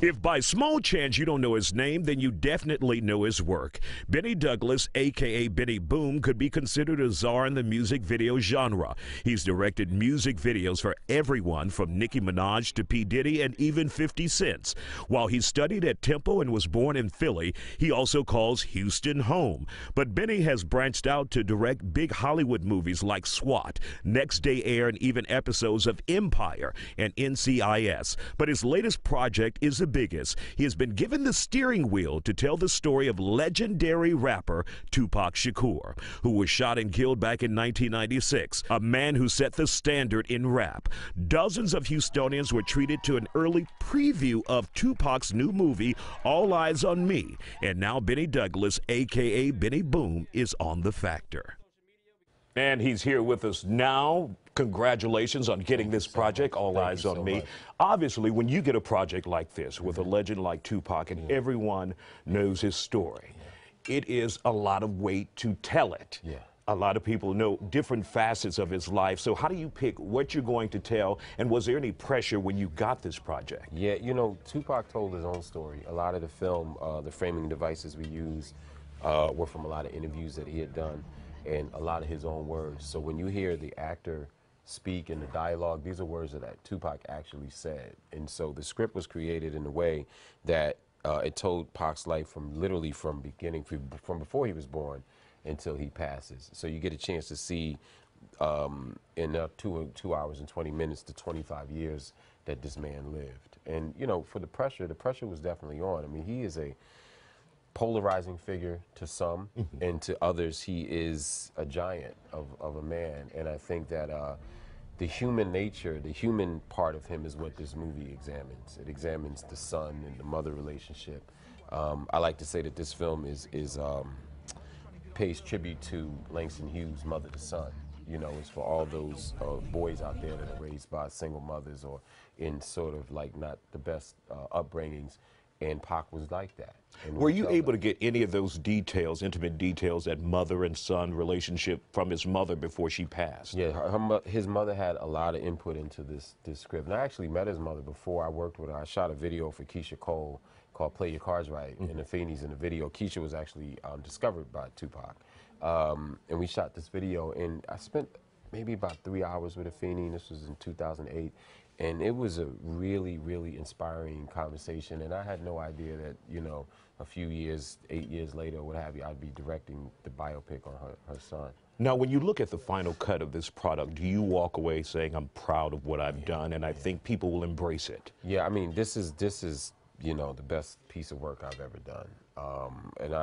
If by small chance you don't know his name, then you definitely know his work. Benny Douglas, a.k.a. Benny Boom, could be considered a czar in the music video genre. He's directed music videos for everyone from Nicki Minaj to P. Diddy and even 50 Cent. While he studied at Temple and was born in Philly, he also calls Houston home. But Benny has branched out to direct big Hollywood movies like SWAT, Next Day Air, and even episodes of Empire and NCIS. But his latest project is the biggest. He has been given the steering wheel to tell the story of legendary rapper Tupac Shakur, who was shot and killed back in 1996, a man who set the standard in rap. Dozens of Houstonians were treated to an early preview of Tupac's new movie, All Eyes on Me, and now Benny Douglas, a.k.a. Benny Boom, is on the Factor. And he's here with us now. Congratulations on getting this project, All Eyes on Me. Obviously, when you get a project like this with a legend like Tupac and everyone knows his story, it is a lot of weight to tell it. A lot of people know different facets of his life. So how do you pick what you're going to tell? And was there any pressure when you got this project? Yeah, you know, Tupac told his own story. A lot of the film, the framing devices we used were from a lot of interviews that he had done and a lot of his own words. So when you hear the actor speak in the dialogue, these are words that Tupac actually said. And so the script was created in a way that it told Pac's life from literally from beginning, from before he was born until he passes. So you get a chance to see in 2 hours and 20 minutes the 25 years that this man lived. And you know, for the pressure was definitely on. I mean, he is a polarizing figure to some, and to others he is a giant of a man. And I think that the human nature, the human part of him is what this movie examines. It examines the son and the mother relationship. I like to say that this film pays tribute to Langston Hughes' Mother to Son. You know, it's for all those boys out there that are raised by single mothers or in sort of like not the best upbringings. And Pac was like that. Were you able to get any of those details, intimate details, that mother and son relationship from his mother before she passed? Yeah, his mother had a lot of input into this script. And I actually met his mother before I worked with her. I shot a video for Keisha Cole called Play Your Cards Right, and the Feenies in the video. Keisha was actually discovered by Tupac. And we shot this video, and I spent maybe about 3 hours with a Feenie, and this was in 2008. And it was a really, really inspiring conversation. And I had no idea that, you know, a few years, 8 years later, or what have you, I'd be directing the biopic on her son. Now, when you look at the final cut of this product, do you walk away saying, I'm proud of what I've done, and I think people will embrace it? Yeah, I mean, this is, you know, the best piece of work I've ever done. And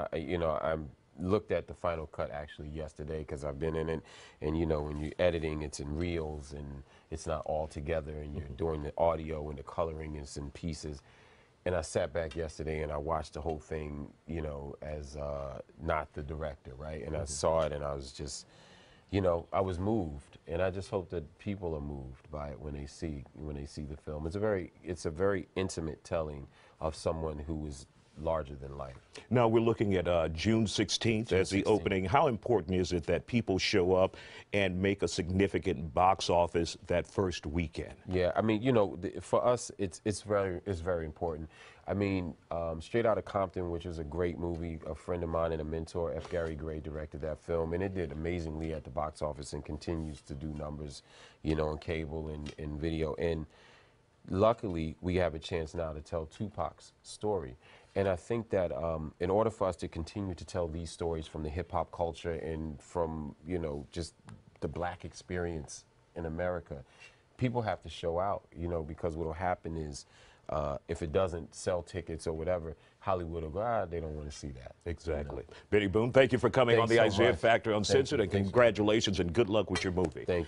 I looked at the final cut actually yesterday because I've been in it, and you know, when you're editing, it's in reels and it's not all together, and you're doing the audio and the coloring is in pieces. And I sat back yesterday and I watched the whole thing, you know, as not the director, right? And I saw it and I was just, you know, I was moved, and I just hope that people are moved by it when they see the film. It's a very intimate telling of someone who is larger than life. Now we're looking at June 16th as the opening. How important is it that people show up and make a significant box office that first weekend? Yeah, I mean, you know, for us, it's very important. I mean, Straight Outta Compton, which was a great movie, a friend of mine and a mentor, F. Gary Gray, directed that film, and it did amazingly at the box office and continues to do numbers, you know, on cable and video. And luckily, we have a chance now to tell Tupac's story. And I think that in order for us to continue to tell these stories from the hip-hop culture and from, you know, just the black experience in America, people have to show out, you know, because what will happen is if it doesn't sell tickets or whatever, Hollywood will go, they don't want to see that. Exactly. You know? Benny Boom, thank you for coming on the Isiah Factor Uncensored, and congratulations and good luck with your movie. Thank you.